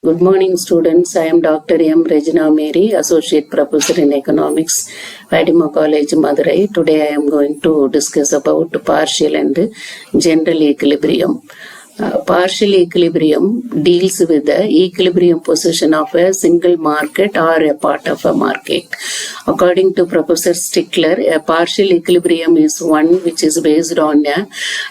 Good morning, students. I am Dr. M. Regina Mary, Associate Professor in Economics, Padima College, Madurai. Today I am going to discuss about partial and general equilibrium. Partial equilibrium deals with the equilibrium position of a single market or a part of a market. According to Professor Stickler, a partial equilibrium is one which is based on a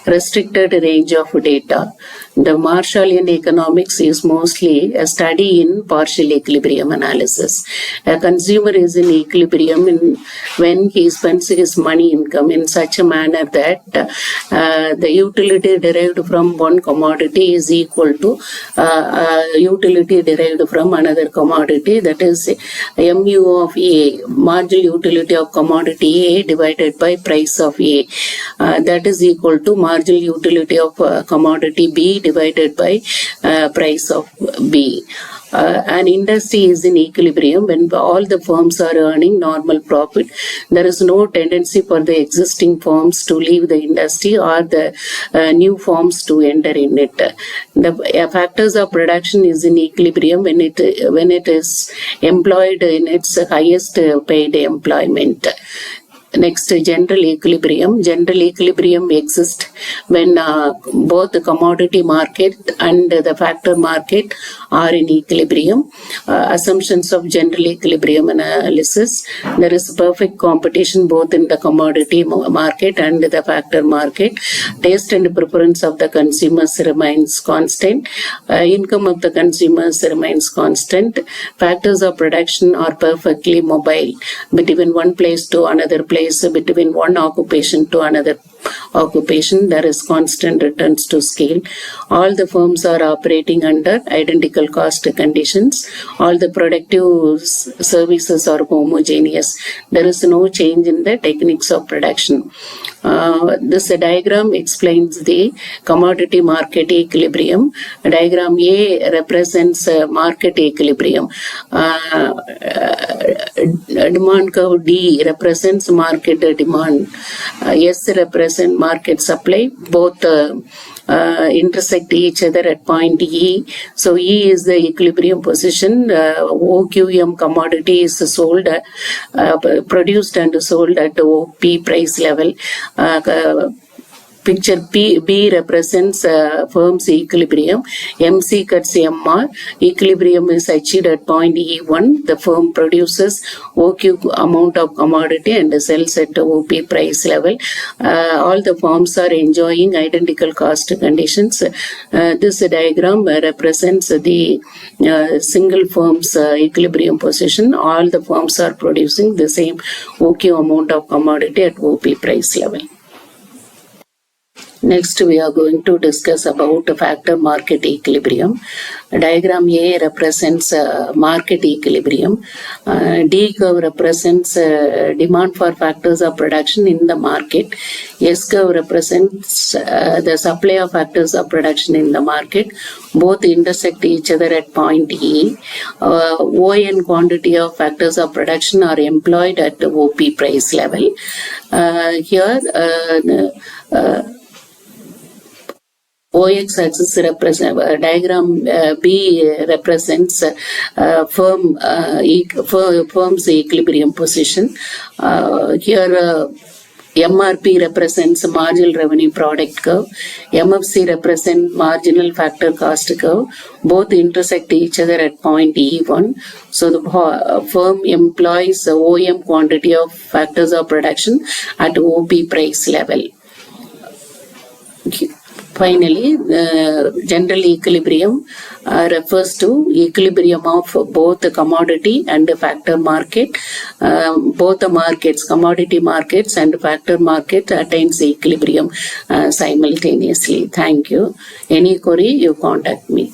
restricted range of data. The Marshallian economics is mostly a study in partial equilibrium analysis. A consumer is in equilibrium when he spends his money income in such a manner that the utility derived from one commodity is equal to utility derived from another commodity, that is MU of A, marginal utility of commodity A divided by price of A, that is equal to marginal utility of commodity B divided by price of B. An industry is in equilibrium when all the firms are earning normal profit. There is no tendency for the existing firms to leave the industry or the new firms to enter in it. The factors of production is in equilibrium when it is employed in its highest paid employment. Next, general equilibrium. General equilibrium exists when both the commodity market and the factor market are in equilibrium. Assumptions of general equilibrium analysis. There is perfect competition both in the commodity market and the factor market. Taste and preference of the consumers remains constant. Income of the consumers remains constant. Factors of production are perfectly mobile between one place to another place. Between one occupation to another occupation, there is constant returns to scale. All the firms are operating under identical cost conditions. All the productive services are homogeneous. There is no change in the techniques of production. This diagram explains the commodity market equilibrium. Diagram A represents market equilibrium. Demand curve D represents market demand. S represents market supply. Both intersect each other at point E. So E is the equilibrium position. OQM commodity is sold, produced and sold at OP price level. Picture B represents firm's equilibrium. MC cuts MR. Equilibrium is achieved at point E1. The firm produces OQ amount of commodity and sells at OP price level. All the firms are enjoying identical cost conditions. This diagram represents the single firm's equilibrium position. All the firms are producing the same OQ amount of commodity at OP price level. Next, we are going to discuss about factor market equilibrium. Diagram A represents market equilibrium. D curve represents demand for factors of production in the market. S curve represents the supply of factors of production in the market. Both intersect each other at point E. ON quantity of factors of production are employed at the OP price level. Here, OX axis represents diagram B represents firm's equilibrium position. Here MRP represents marginal revenue product curve. MFC represents marginal factor cost curve. Both intersect each other at point E1. So the firm employs OM quantity of factors of production at OP price level. Finally, general equilibrium refers to equilibrium of both the commodity and the factor market. Both the markets, commodity markets and factor market, attains equilibrium simultaneously. Thank you. Any query, you contact me.